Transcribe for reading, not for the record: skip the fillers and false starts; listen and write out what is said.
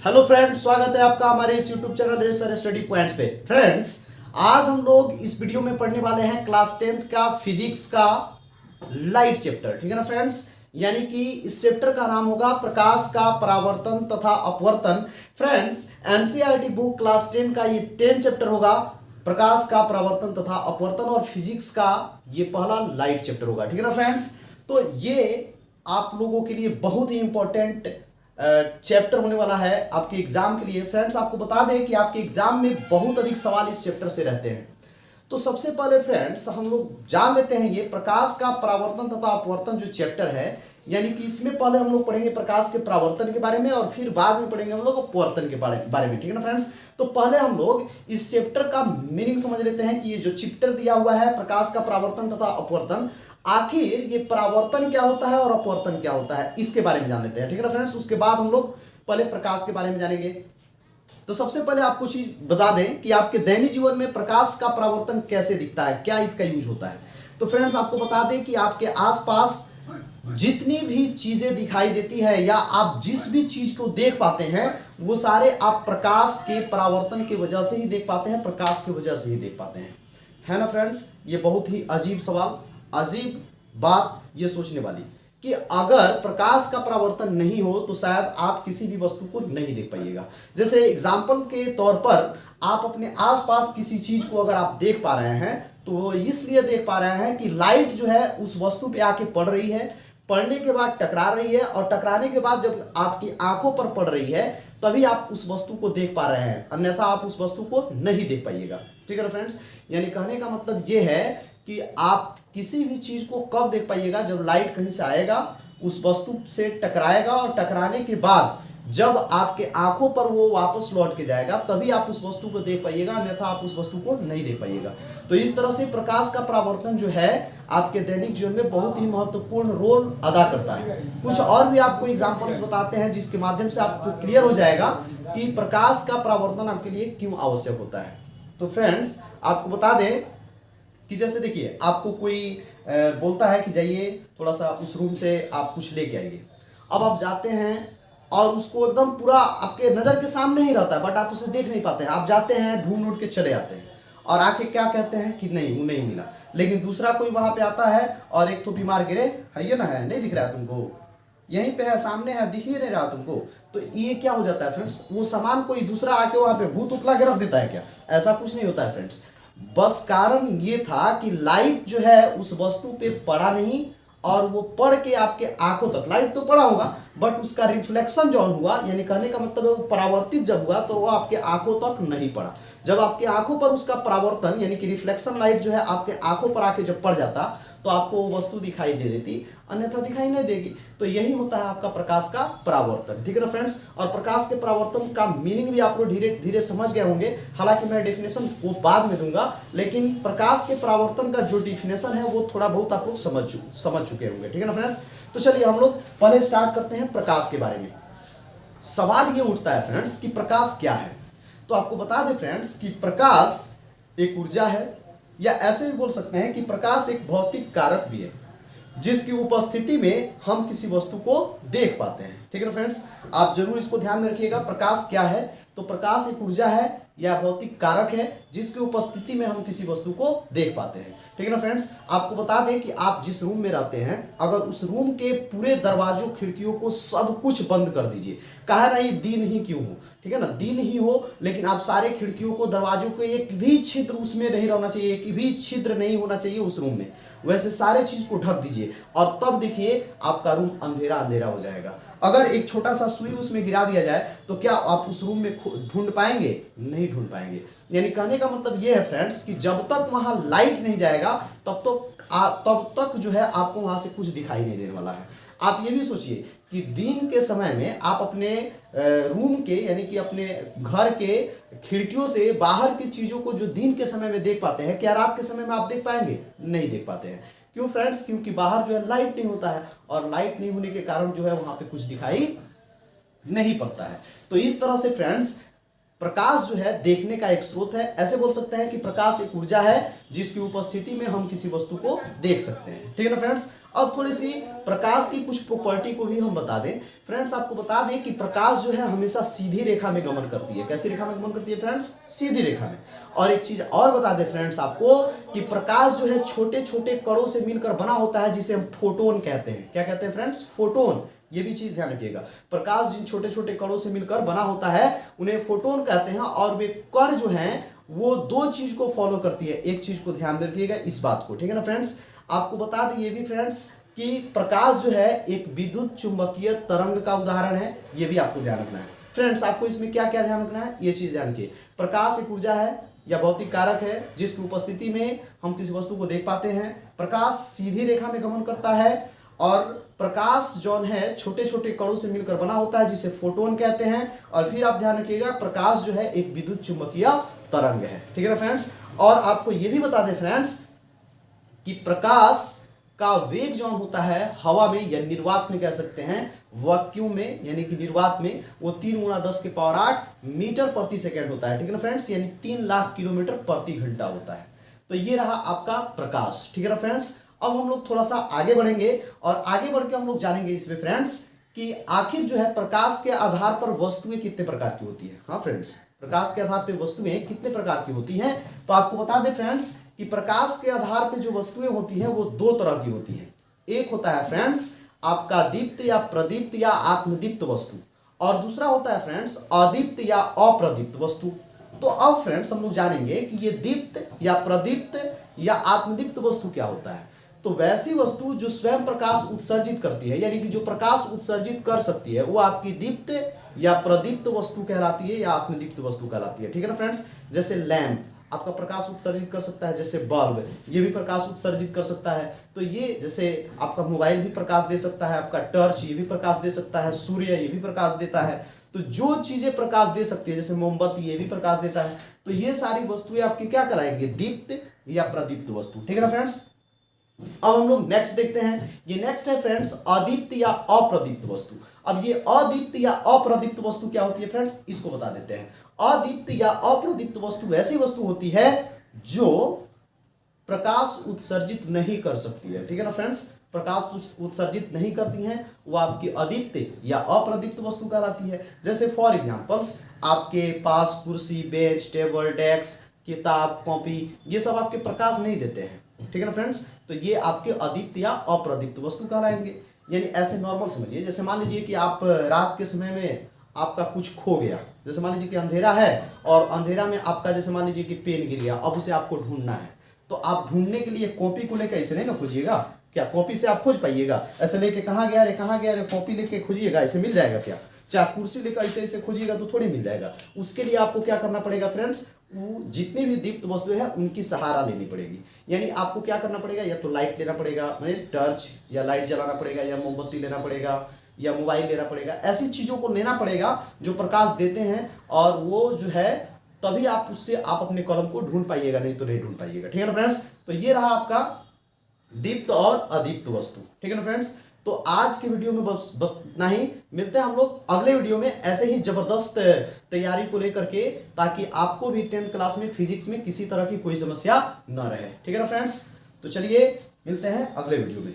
Hello friends, स्वागत है आपका हमारे इस YouTube channel racer study points पे। फ्रेंड्स, आज हम लोग इस वीडियो में पढ़ने वाले हैं क्लास 10th का फिजिक्स का लाइट चैप्टर। ठीक है ना फ्रेंड्स, यानी कि इस चैप्टर का नाम होगा प्रकाश का परावर्तन तथा अपवर्तन। फ्रेंड्स, एनसीईआरटी बुक क्लास 10 का ये 10 चैप्टर होगा, प्रकाश का परावर्तन तथा अपवर्तन, और फिजिक्स का ये पहला लाइट चैप्टर होगा। ठीक है ना फ्रेंड्स, तो ये आप लोगों के लिए बहुत ही इंपॉर्टेंट चैप्टर होने वाला है आपके एग्जाम के लिए। फ्रेंड्स, आपको बता दें कि आपके एग्जाम में बहुत अधिक सवाल इस चैप्टर से रहते हैं। तो सबसे पहले फ्रेंड्स हम लोग जान लेते हैं ये प्रकाश का परावर्तन तथा अपवर्तन जो चैप्टर है, यानी कि इसमें पहले हम लोग पढ़ेंगे प्रकाश के परावर्तन के बारे में और फिर बाद में पढ़ेंगे हम लोग अपवर्तन के बारे में। ठीक है ना फ्रेंड्स, तो पहले हम लोग इस चैप्टर का मीनिंग समझ लेते हैं कि ये जो चैप्टर दिया हुआ है प्रकाश का परावर्तन तथा अपवर्तन, आखिर ये परावर्तन क्या होता है और अपवर्तन क्या होता है, इसके बारे में जान लेते हैं। ठीक है ना फ्रेंड्स, उसके बाद हम लोग पहले प्रकाश के बारे में जानेंगे। तो सबसे पहले आपको चीज बता दें कि आपके दैनिक जीवन में प्रकाश का परावर्तन कैसे दिखता है, क्या इसका यूज होता है। तो फ्रेंड्स, आपको बता दें कि आपके आसपास जितनी भी चीजें दिखाई देती है या आप जिस भी चीज को देख पाते हैं वो सारे आप प्रकाश के परावर्तन की वजह से ही देख पाते हैं, प्रकाश की वजह से ही देख पाते हैं। है ना फ्रेंड्स, ये बहुत ही अजीब सवाल, अजीब बात ये सोचने वाली कि अगर प्रकाश का परावर्तन नहीं हो तो शायद आप किसी भी वस्तु को नहीं देख पाइएगा। जैसे एग्जाम्पल के तौर पर आप अपने आसपास किसी चीज को अगर आप देख पा रहे हैं तो इसलिए देख पा रहे हैं कि लाइट जो है उस वस्तु पे आके पड़ रही है, पड़ने के बाद टकरा रही है, और टकराने के बाद जब आपकी आंखों पर पड़ रही है तभी आप उस वस्तु को देख पा रहे हैं, अन्यथा आप उस वस्तु को नहीं देख पाइएगा। ठीक है ना फ्रेंड्स, यानी कहने का मतलब ये है कि आप किसी भी चीज को कब देख पाइएगा, जब लाइट कहीं से आएगा, उस वस्तु से टकराएगा और टकराने के बाद जब आपके आंखों पर वो वापस लौट के जाएगा तभी आप उस वस्तु को देख पाइएगा, अन्यथा आप उस वस्तु को नहीं देख पाइएगा। तो इस तरह से प्रकाश का परावर्तन जो है आपके दैनिक जीवन में बहुत ही महत्वपूर्ण रोल अदा करता है। कुछ और भी आपको एग्जांपल्स बताते हैं जिसके माध्यम से आपको क्लियर हो जाएगा कि प्रकाश का परावर्तन आपके लिए क्यों आवश्यक होता है। तो फ्रेंड्स, आपको बता दें कि जैसे देखिए आपको कोई बोलता है कि जाइए थोड़ा सा उस रूम से आप कुछ लेके आइए। अब आप जाते हैं और उसको एकदम पूरा आपके नज़र के सामने ही रहता है, बट आप उसे देख नहीं पाते हैं। आप जाते हैं, ढूंढ ढूंढ के चले आते हैं और आके क्या कहते हैं कि नहीं, वो नहीं मिला। लेकिन दूसरा कोई वहां पे आता है और एक तो बीमार गिरे, है ये ना, है नहीं दिख रहा है तुमको, यहीं पे है, सामने है, दिख ही नहीं रहा तुमको। तो ये क्या हो जाता है फ्रेंड्स, वो सामान कोई दूसरा आके वहां पे भूत उतला के रख देता है क्या? ऐसा कुछ नहीं होता है फ्रेंड्स। बस कारण ये था कि लाइट जो है उस वस्तु पे पड़ा नहीं, और वो पड़ के आपके आंखों तक, लाइट तो पड़ा होगा बट उसका रिफ्लेक्शन जो हुआ, यानी कहने का मतलब वो परावर्तित जब हुआ तो वो आपके आंखों तक नहीं पड़ा। जब आपके आंखों पर उसका परावर्तन यानी कि रिफ्लेक्शन लाइट जो है आपके आंखों पर आके जब पड़ जाता तो आपको वो वस्तु दिखाई दे देती, अन्यथा दिखाई नहीं देगी। तो यही होता है आपका प्रकाश का परावर्तन। ठीक है ना फ्रेंड्स, और प्रकाश के परावर्तन का मीनिंग भी आप लोग धीरे धीरे समझ गए होंगे, हालांकि मैं डेफिनेशन वो बाद में दूंगा, लेकिन प्रकाश के परावर्तन का जो डेफिनेशन है वो थोड़ा बहुत आप लोग समझ चुके होंगे। ठीक है ना फ्रेंड्स, तो चलिए हम लोग पहले स्टार्ट करते हैं प्रकाश के बारे में। सवाल ये उठता है फ्रेंड्स कि प्रकाश क्या है। तो आपको बता दें फ्रेंड्स कि प्रकाश एक ऊर्जा है, या ऐसे भी बोल सकते हैं कि प्रकाश एक भौतिक कारक भी है जिसकी उपस्थिति में हम किसी वस्तु को देख पाते हैं। ठीक है ना फ्रेंड्स, आप जरूर इसको ध्यान में रखिएगा। प्रकाश क्या है? तो प्रकाश एक ऊर्जा है या भौतिक कारक है जिसकी उपस्थिति में हम किसी वस्तु को देख पाते हैं। ठीक है ना फ्रेंड्स, आपको बता दें कि आप जिस रूम में रहते हैं अगर उस रूम के पूरे दरवाजों खिड़कियों को सब कुछ बंद कर दीजिए, कहा ना ये दिन ही क्यों हो, ठीक है ना, दिन ही हो, लेकिन आप सारे खिड़कियों को, दरवाजों को, एक भी छिद्र उसमें नहीं रहना चाहिए, एक भी छिद्र नहीं होना चाहिए उस रूम में, वैसे सारे चीज को ढक दीजिए और तब देखिए आपका रूम अंधेरा अंधेरा हो जाएगा। अगर एक छोटा सा सुई उसमें गिरा दिया जाए तो क्या आप उस रूम में ढूंढ पाएंगे? नहीं ढूंढ पाएंगे। यानी कहने का मतलब ये है फ्रेंड्स कि जब तक वहां लाइट नहीं जाएगा तब तक जो है आपको वहां से कुछ दिखाई नहीं देने वाला है। आप ये भी सोचिए कि दिन के समय में आप अपने रूम के यानी कि अपने घर के खिड़कियों से बाहर की चीजों को जो दिन के समय में देख पाते हैं, क्या रात के समय में आप देख पाएंगे? नहीं देख पाते हैं। क्यों फ्रेंड्स? क्योंकि बाहर जो है लाइट नहीं होता है, और लाइट नहीं होने के कारण जो है वहां पे कुछ दिखाई नहीं पड़ता है। तो इस तरह से फ्रेंड्स प्रकाश जो है देखने का एक स्रोत है। ऐसे बोल सकते हैं कि प्रकाश एक ऊर्जा है जिसकी उपस्थिति में हम किसी वस्तु को देख सकते हैं। ठीक है ना फ्रेंड्स। अब थोड़ी सी प्रकाश की कुछ प्रॉपर्टी को भी हम बता दें। फ्रेंड्स आपको बता दें कि प्रकाश जो है हमेशा सीधी रेखा में गमन करती है। कैसी रेखा में गमन करती है फ्रेंड्स? सीधी रेखा में। और एक चीज और बता दें फ्रेंड्स आपको कि प्रकाश जो है छोटे छोटे कणों से मिलकर बना होता है जिसे हम फोटोन कहते हैं। क्या कहते हैं फ्रेंड्स? फोटोन। ये भी चीज ध्यान रखिएगा। प्रकाश जिन छोटे छोटे कणों से मिलकर बना होता है उन्हें फोटोन कहते हैं। और वे कण जो हैं वो दो चीज को फॉलो करती है। एक चीज को ध्यान रखिएगा इस बात को, ठीक है ना फ्रेंड्स। आपको बता दें ये भी फ्रेंड्स कि प्रकाश जो है एक विद्युत चुंबकीय तरंग का उदाहरण है। ये भी आपको ध्यान रखना है फ्रेंड्स। आपको इसमें क्या क्या ध्यान रखना है, ये चीज ध्यान रखिए। प्रकाश एक ऊर्जा है या भौतिक कारक है जिसकी उपस्थिति में हम किसी वस्तु को देख पाते हैं। प्रकाश सीधी रेखा में गमन करता है और प्रकाश जो है छोटे छोटे कणों से मिलकर बना होता है जिसे फोटोन कहते हैं। और फिर आप ध्यान रखिएगा प्रकाश जो है एक विद्युत चुंबकीय तरंग है। ठीक है ना फ्रेंड्स। और आपको यह भी बता दें फ्रेंड्स कि प्रकाश का वेग जो होता है हवा में या निर्वात में कह सकते हैं, वैक्यूम में यानी कि निर्वात में, वो 3 × 10⁸ मीटर प्रति सेकेंड होता है। ठीक है ना फ्रेंड्स। यानी 3 लाख किलोमीटर प्रति घंटा होता है। तो ये रहा आपका प्रकाश। ठीक है ना फ्रेंड्स। अब हम लोग थोड़ा सा आगे बढ़ेंगे और आगे बढ़ के हम लोग जानेंगे इसमें फ्रेंड्स कि आखिर जो है प्रकाश के आधार पर वस्तुएं कितने प्रकार की होती है। हाँ फ्रेंड्स, प्रकाश के आधार पर वस्तुएं कितने प्रकार की होती हैं। तो आपको बता दें फ्रेंड्स कि प्रकाश के आधार पर जो वस्तुएं होती हैं वो 2 तरह की होती हैं। एक होता है फ्रेंड्स आपका दीप्त या प्रदीप्त या आत्मदीप्त वस्तु, और दूसरा होता है फ्रेंड्स अदीप्त या अप्रदीप्त वस्तु। तो अब फ्रेंड्स हम लोग जानेंगे कि ये दीप्त या प्रदीप्त या आत्मदीप्त वस्तु क्या होता है। तो वैसी वस्तु जो स्वयं प्रकाश उत्सर्जित करती है, यानी कि जो प्रकाश उत्सर्जित कर सकती है, वो आपकी दीप्त या प्रदीप्त वस्तु कहलाती है या आत्मदीप्त वस्तु कहलाती है। ठीक है ना फ्रेंड्स। जैसे लैंप आपका प्रकाश उत्सर्जित कर सकता है, जैसे बल्ब ये भी प्रकाश उत्सर्जित कर सकता है। तो ये जैसे आपका मोबाइल भी प्रकाश दे सकता है, आपका टॉर्च ये भी प्रकाश दे सकता है, सूर्य ये भी प्रकाश देता है। तो जो चीजें प्रकाश दे सकती है जैसे मोमबत्ती ये भी प्रकाश देता है। तो ये सारी वस्तुएं आपकी क्या कहलाएंगे? दीप्त या प्रदीप्त वस्तु। ठीक है ना फ्रेंड्स। अब हम लोग नेक्स्ट देखते हैं। ये नेक्स्ट है फ्रेंड्स अदीप्त या अप्रदीप्त वस्तु। अब ये अदीप्त या अप्रदीप्त वस्तु क्या होती है फ्रेंड्स, इसको बता देते हैं। अदीप्त या अप्रदीप्त वस्तु ऐसी वस्तु होती है जो प्रकाश उत्सर्जित नहीं कर सकती है। ठीक है ना फ्रेंड्स। प्रकाश उत्सर्जित नहीं करती हैं वो आपकी अदीप्त या अप्रदीप्त वस्तु कहलाती है। जैसे फॉर एग्जांपल्स आपके पास कुर्सी, बेंच, टेबल, डेस्क, किताब, कॉपी ये सब आपके प्रकाश नहीं देते हैं। ठीक है ना फ्रेंड्स। तो ये आपके अदीप्त या अप्रदीप्त वस्तु कहलाएंगे। यानी ऐसे नॉर्मल समझिए, जैसे मान लीजिए कि आप रात के समय में आपका कुछ खो गया। जैसे मान लीजिए कि अंधेरा है और अंधेरा में आपका जैसे मान लीजिए कि पेन गिर गया, अब उसे आपको ढूंढना है। तो आप ढूंढने के लिए कॉपी को लेकर ऐसे नहीं ना खोजिएगा। क्या कॉपी से आप खोज पाइएगा? ऐसे लेके कहाँ गया रे कहाँ गया रे, कॉपी लेके खोजिएगा ऐसे मिल जाएगा क्या? चाहे कुर्सी लेकर ऐसे ऐसे खोजिएगा तो थोड़ी मिल जाएगा। उसके लिए आपको क्या करना पड़ेगा फ्रेंड्स, वो जितनी भी दीप्त वस्तुएं हैं उनकी सहारा लेनी पड़ेगी। यानी आपको क्या करना पड़ेगा, या तो लाइट लेना पड़ेगा, टॉर्च या लाइट जलाना पड़ेगा, या मोमबत्ती लेना पड़ेगा, या मोबाइल लेना पड़ेगा। ऐसी चीजों को लेना पड़ेगा जो प्रकाश देते हैं, और वो जो है तभी आप उससे आप अपने कलम को ढूंढ पाइएगा, नहीं तो नहीं ढूंढ पाइएगा। ठीक है ना फ्रेंड्स। तो ये रहा आपका दीप्त और अदीप्त वस्तु। ठीक है ना फ्रेंड्स। तो आज के वीडियो में बस इतना ही। मिलते हैं हम लोग अगले वीडियो में ऐसे ही जबरदस्त तैयारी को लेकर के, ताकि आपको भी 10th क्लास में फिजिक्स में किसी तरह की कोई समस्या न रहे। ठीक है ना फ्रेंड्स। तो चलिए मिलते हैं अगले वीडियो में।